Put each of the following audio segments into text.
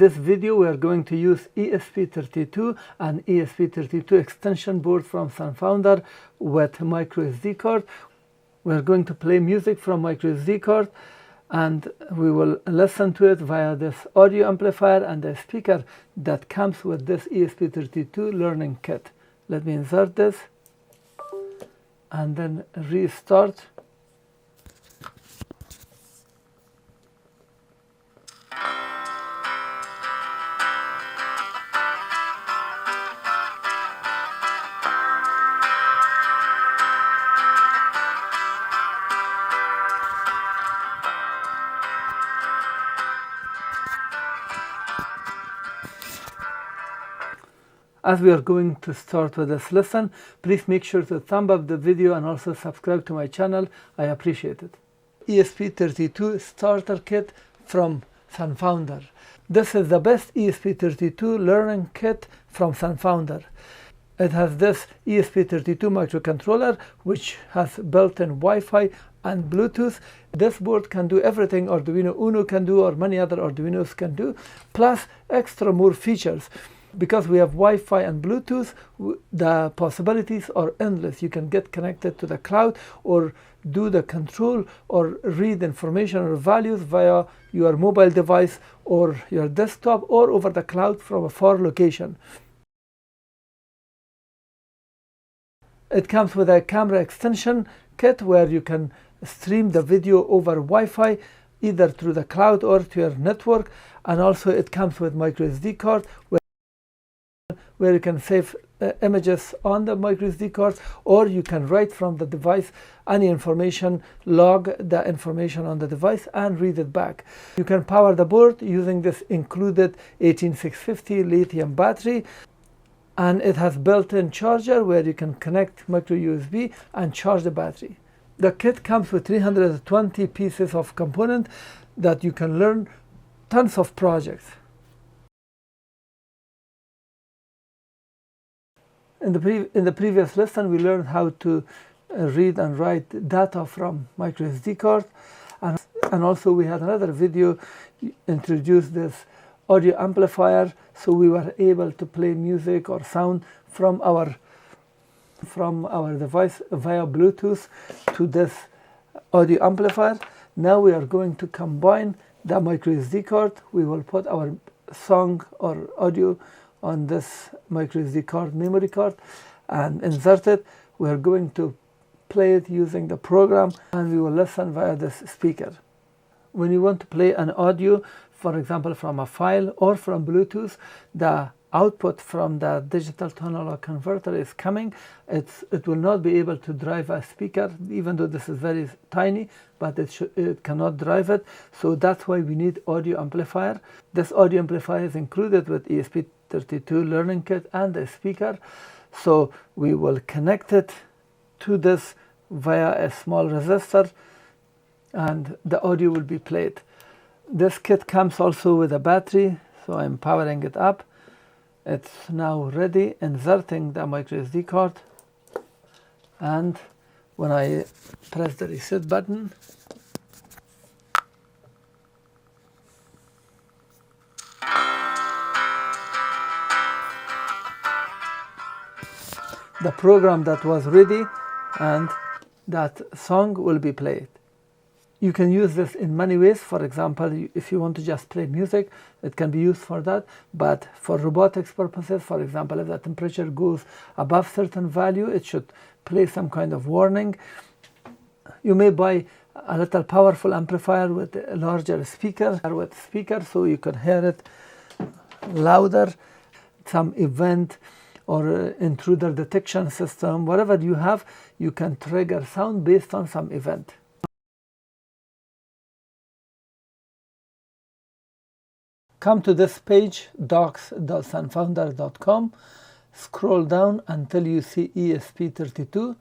This video we are going to use ESP32 and ESP32 extension board from SunFounder with MicroSD card. We are going to play music from MicroSD card and we will listen to it via this audio amplifier and the speaker that comes with this ESP32 learning kit. Let me insert this and then restart. As we are going to start with this lesson, please make sure to thumb up the video and also subscribe to my channel. I appreciate it. ESP32 starter kit from SunFounder. This is the best ESP32 learning kit from SunFounder. It has this ESP32 microcontroller which has built-in Wi-Fi and Bluetooth. This board can do everything Arduino Uno can do or many other Arduinos can do, plus extra more features. Because we have Wi-Fi and Bluetooth, the possibilities are endless. You can get connected to the cloud or do the control or read information or values via your mobile device or your desktop or over the cloud from a far location. It comes with a camera extension kit where you can stream the video over Wi-Fi either through the cloud or to your network, and also it comes with microSD card where you can save images on the microSD card, or you can write from the device any information, log the information on the device and read it back. You can power the board using this included 18650 lithium battery, and it has built-in charger where you can connect micro USB and charge the battery. The kit comes with 320 pieces of component that you can learn tons of projects. In the previous lesson, we learned how to read and write data from microSD card, and also we had another video introduced this audio amplifier, so we were able to play music or sound from our device via Bluetooth to this audio amplifier. Now we are going to combine the microSD card. We will put our song or audio on this microSD card, memory card, and insert it. We are going to play it using the program and we will listen via this speaker. When you want to play an audio, for example from a file or from Bluetooth, the output from the digital to analog converter is coming. It will not be able to drive a speaker, even though this is very tiny, but it cannot drive it. So that's why we need audio amplifier. This audio amplifier is included with ESP32 learning kit and a speaker. So we will connect it to this via a small resistor and the audio will be played. This kit comes also with a battery, so I'm powering it up. It's now ready, inserting the microSD card, and when I press the reset button, the program that was ready and that song will be played. You can use this in many ways. For example, if you want to just play music, it can be used for that. But for robotics purposes, for example, if the temperature goes above certain value, it should play some kind of warning. You may buy a little powerful amplifier with a larger speaker, so you can hear it louder. Some event or intruder detection system, whatever you have, you can trigger sound based on some event. Come to this page, docs.sunfounder.com, scroll down until you see ESP32,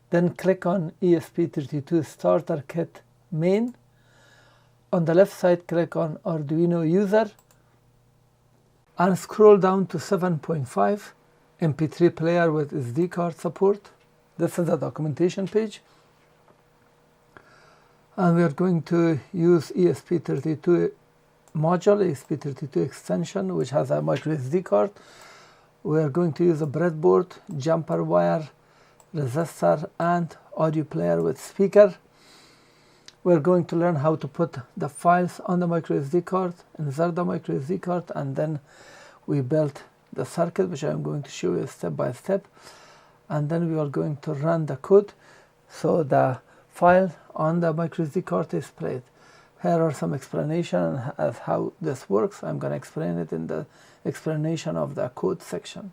then click on ESP32 Starter Kit Main. On the left side, click on Arduino User, and scroll down to 7.5, MP3 Player with SD card support. This is the documentation page. And we are going to use ESP32 module, ESP32 extension, which has a microSD card. We are going to use a breadboard, jumper wire, resistor, and audio player with speaker. We're going to learn how to put the files on the microSD card, insert the microSD card, and then we built the circuit, which I'm going to show you step by step. And then we are going to run the code so the file on the microSD card is played. Here are some explanation of how this works. I'm going to explain it in the explanation of the code section.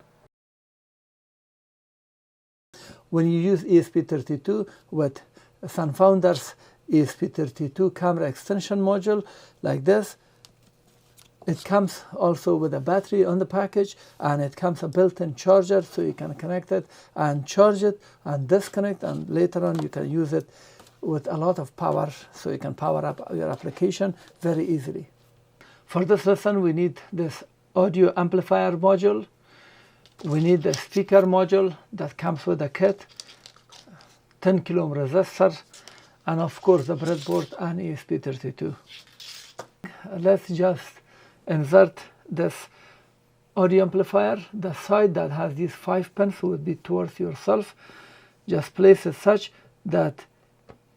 When you use ESP32 with SunFounder's ESP32 camera extension module like this, it comes also with a battery on the package, and it comes a built-in charger, so you can connect it and charge it and disconnect, and later on you can use it with a lot of power, so you can power up your application very easily. For this lesson, we need this audio amplifier module. We need the speaker module that comes with a kit, 10 kilo ohm resistor, and of course the breadboard and ESP32. Let's just insert this audio amplifier. The side that has these 5 pins would be towards yourself. Just place it such that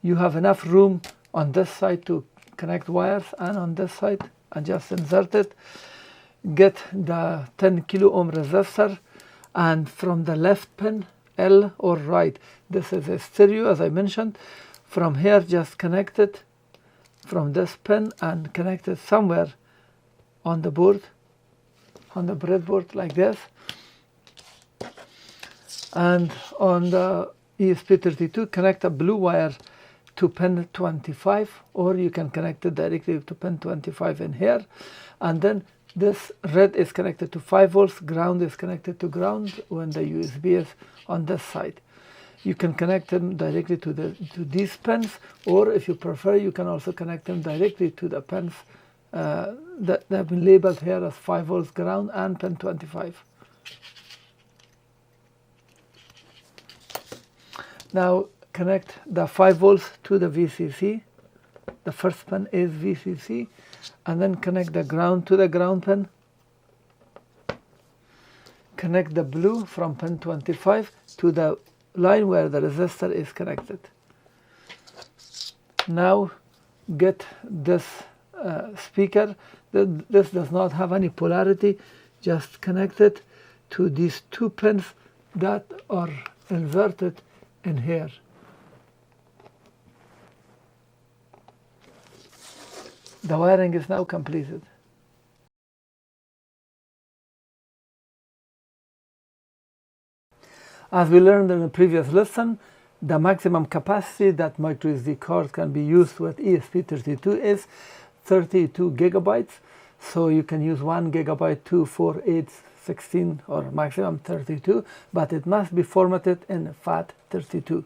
you have enough room on this side to connect wires, and on this side, and just insert it. Get the 10 kilo ohm resistor, and from the left pin, L or right, this is a stereo as I mentioned. From here, just connect it from this pin and connect it somewhere on the board, on the breadboard like this. And on the ESP32, connect a blue wire to pin 25, or you can connect it directly to pin 25 in here. And then this red is connected to 5 volts, ground is connected to ground when the USB is on this side. You can connect them directly to these pins, or if you prefer, you can also connect them directly to the pins that have been labeled here as 5 volts ground and pin 25. Now connect the 5 volts to the VCC. The first pin is VCC, and then connect the ground to the ground pin. Connect the blue from pin 25 to the line where the resistor is connected. Now get this speaker. This does not have any polarity. Just connect it to these 2 pins that are inserted in here. The wiring is now completed. As we learned in the previous lesson, the maximum capacity that microSD card can be used with ESP32 is 32 gigabytes. So you can use 1 gigabyte, 2, 4, 8, 16, or maximum 32, but it must be formatted in FAT32.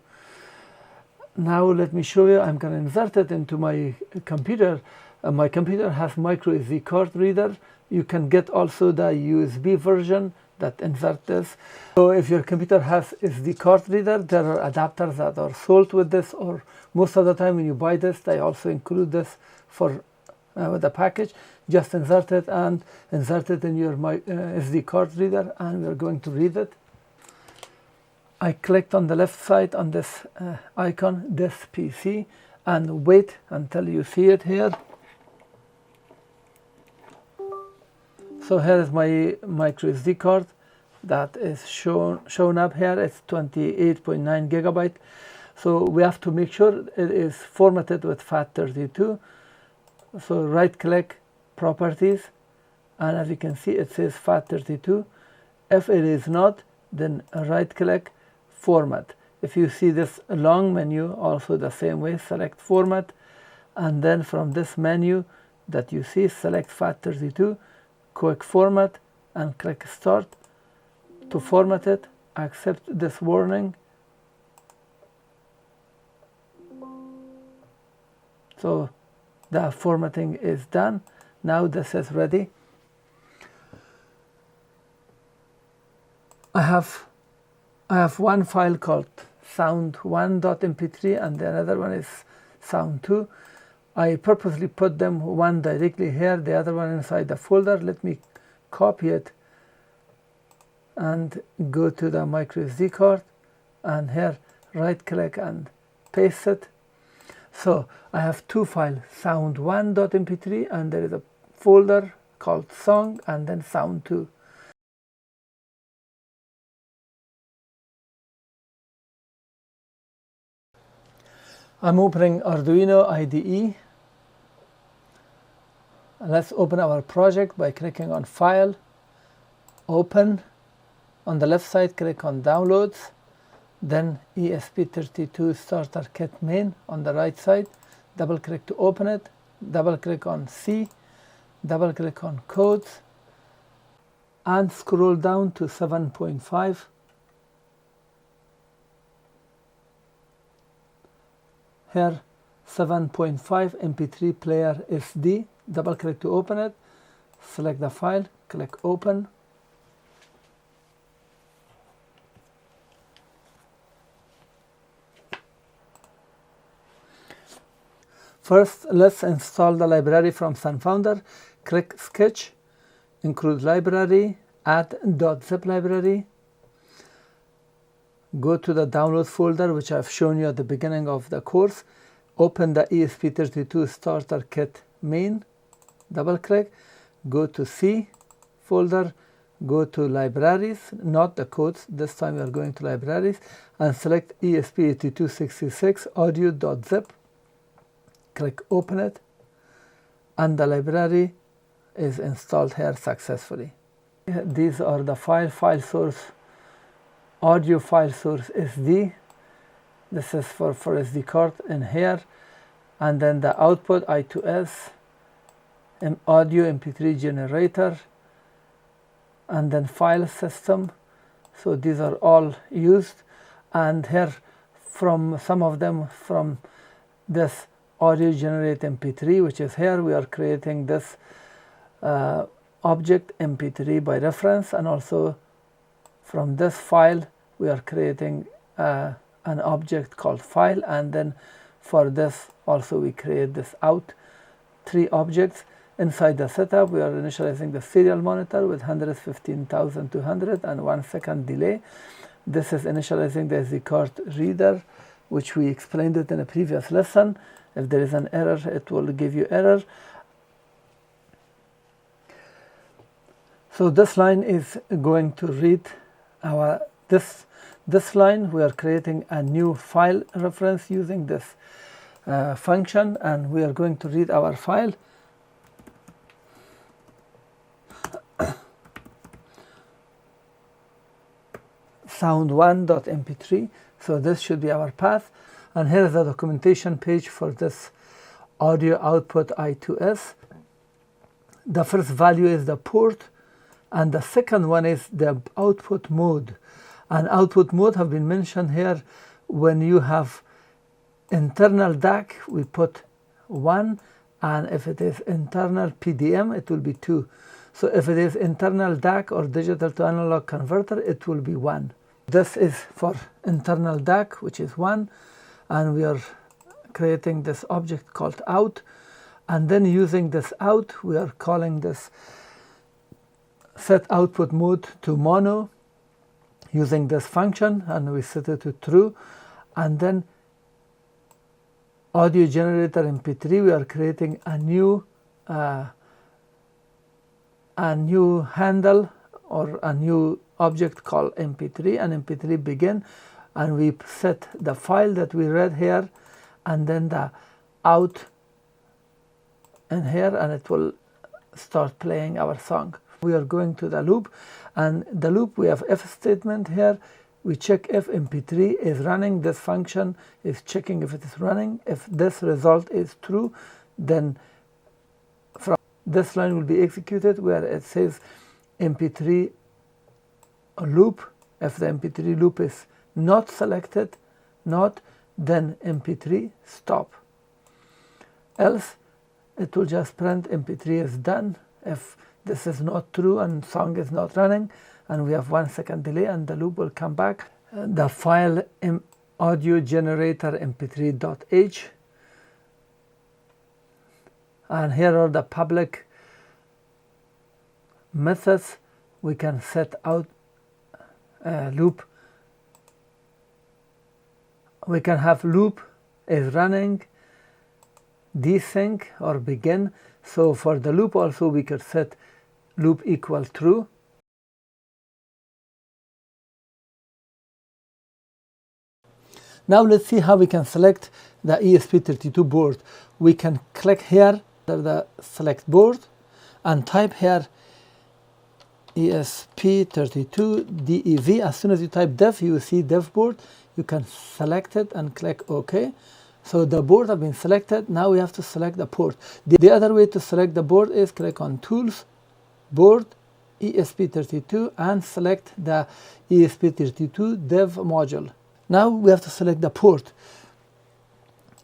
Now let me show you. I'm going to insert it into my computer. My computer has microSD card reader. You can get also the USB version that insert this. So if your computer has SD card reader, there are adapters that are sold with this, or most of the time when you buy this, they also include this for with the package. Just insert it and insert it in your SD card reader, and we're going to read it. I clicked on the left side on this icon, this PC, and wait until you see it here. So here is my microSD card that is shown up here. It's 28.9 gigabyte. So we have to make sure it is formatted with FAT32. So right click, properties, and as you can see it says FAT32. If it is not, then right click, format. If you see this long menu, also the same way, select format, and then from this menu that you see, select FAT32, quick format, and click start to format it. Accept this warning. So the formatting is done. Now this is ready. I have one file called sound1.mp3 and the other one is sound2. I purposely put them one directly here, the other one inside the folder. Let me copy it and go to the microSD card, and here right click and paste it. So I have two files, sound1.mp3, and there is a folder called song and then sound2. I'm opening Arduino IDE. Let's open our project by clicking on File, Open. On the left side, click on Downloads, then ESP32 Starter Kit Main on the right side. Double click to open it, double click on C, double click on Codes, and scroll down to 7.5. Here 7.5 MP3 Player SD. Double click to open it, select the file, click Open. First, let's install the library from SunFounder. Click Sketch, include library, add .zip library. Go to the download folder, which I've shown you at the beginning of the course. Open the ESP32 Starter Kit Main. Double click, go to C folder, go to libraries, not the codes, this time we are going to libraries, and select ESP8266 audio.zip. Click open it, and the library is installed here successfully. These are the file source, audio file source SD. This is for SD card in here, and then the output I2S, audio MP3 generator, and then file system. So these are all used, and here from some of them from this audio generate MP3, which is here, we are creating this object MP3 by reference, and also from this file we are creating an object called file, and then for this also we create this out, 3 objects. Inside the setup, we are initializing the serial monitor with 115,200 and 1 second delay. This is initializing the SD card reader, which we explained it in a previous lesson. If there is an error, it will give you error. So this line is going to read our this line. We are creating a new file reference using this function, and we are going to read our file. sound1.mp3. So this should be our path, and here is the documentation page for this audio output I2S. The first value is the port, and the second one is the output mode. And output mode have been mentioned here. When you have internal DAC, we put 1, and if it is internal PDM, it will be 2. So if it is internal DAC or digital to analog converter, it will be 1. This is for internal DAC, which is 1, and we are creating this object called out, and then using this out, we are calling this set output mode to mono using this function, and we set it to true. And then audio generator MP3, we are creating a new handle or a new object called MP3, and MP3 begin, and we set the file that we read here, and then the out in here, and it will start playing our song. We are going to the loop, and the loop, we have if statement here. We check if MP3 is running. This function is checking if it is running. If this result is true, then from this line will be executed where it says MP3 loop. If the MP3 loop is not selected, then MP3 stop. Else it will just print MP3 is done. If this is not true and song is not running, and we have 1 second delay, and the loop will come back. The file audio generator mp3.h, And here are the public methods. We can set out loop. We can have loop is running, desync or begin. So for the loop also we could set loop equal true. Now let's see how we can select the ESP32 board. We can click here under the select board and type here ESP32 DEV. As soon as you type dev, you will see dev board. You can select it and click OK. So the board has been selected. Now we have to select the port. The other way to select the board is click on Tools, Board, ESP32 and select the ESP32 dev module. Now we have to select the port.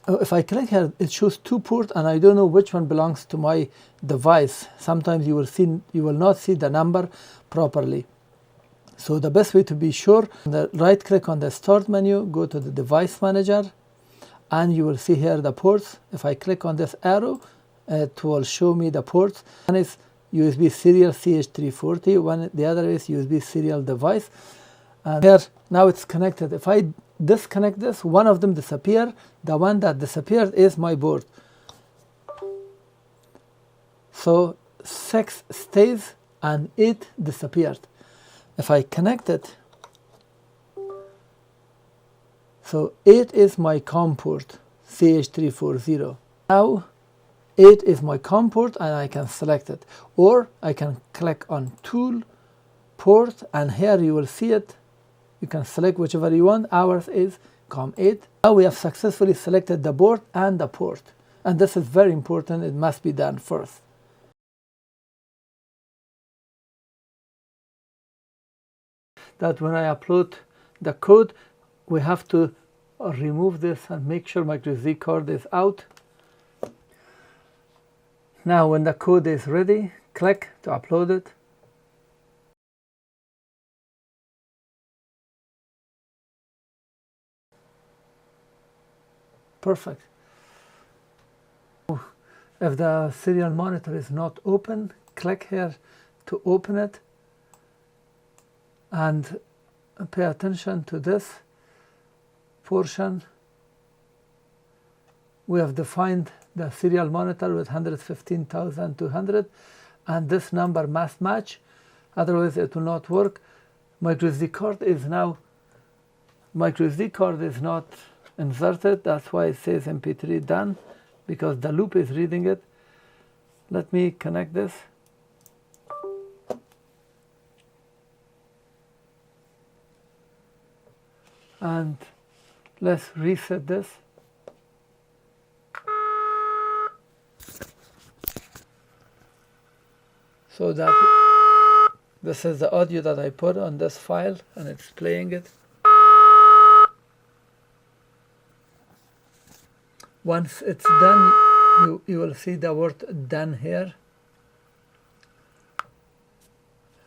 If I click here, it shows 2 ports and I don't know which one belongs to my device. Sometimes you will not see the number properly. So the best way to be sure, right click on the start menu, go to the device manager, and you will see here the ports. If I click on this arrow, it will show me the ports. One is USB serial CH340, the other is USB serial device. And here now it's connected. If I disconnect this, one of them disappear. The one that disappeared is my board. So 6 stays and 8 disappeared. If I connect it, so 8 is my COM port, CH340. Now 8 is my COM port and I can select it. Or I can click on Tool, Port, and here you will see it. You can select whichever you want. Ours is COM8. Now we have successfully selected the board and the port. And this is very important. It must be done first. That when I upload the code, we have to remove this and make sure MicroSD card is out. Now when the code is ready, click to upload it. Perfect. If the serial monitor is not open, click here to open it and pay attention to this portion. We have defined the serial monitor with 115,200 and this number must match, otherwise it will not work. MicroSD card is not inserted, that's why it says MP3 done, because the loop is reading it. Let me connect this. And let's reset this. So that this is the audio that I put on this file and it's playing it. Once it's done, you will see the word done here.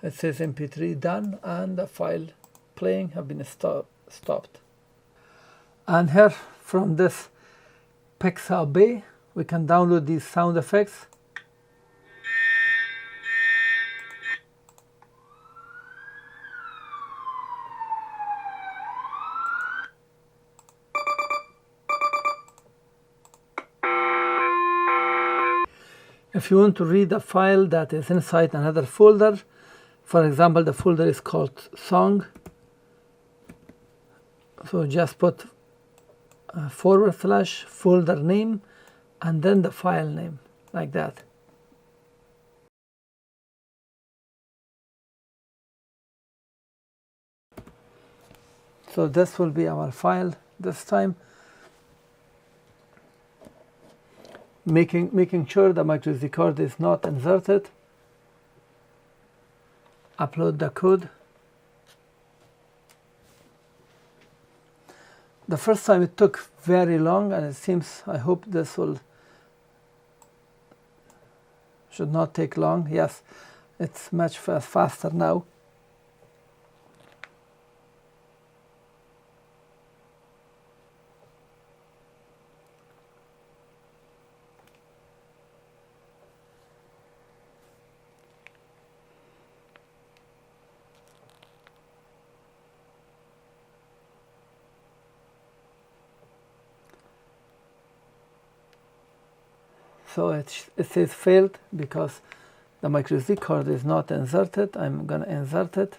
It says MP3 done and the file playing have been stopped. And here from this Pixel Bay, we can download these sound effects. If you want to read a file that is inside another folder, for example, the folder is called song. So just put / folder name and then the file name, like that. So this will be our file this time. Making sure the MicroSD card is not inserted. Upload the code. The first time it took very long, and it seems, I hope this should not take long. Yes, it's much faster now. So it says failed because the microSD card is not inserted. I'm going to insert it.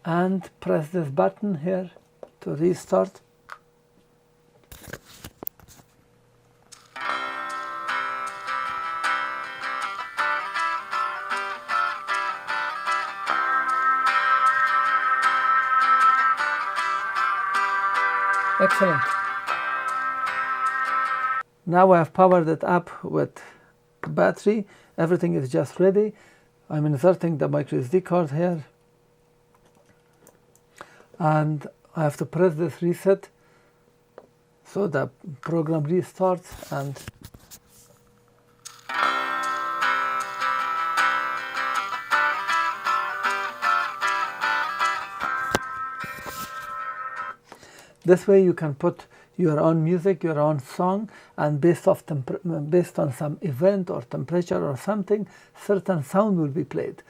And press this button here to restart. Excellent. Now I have powered it up with battery. Everything is just ready. I'm inserting the microSD card here. And I have to press this reset so the program restarts, and this way you can put your own music, your own song, and based on some event or temperature or something, certain sound will be played.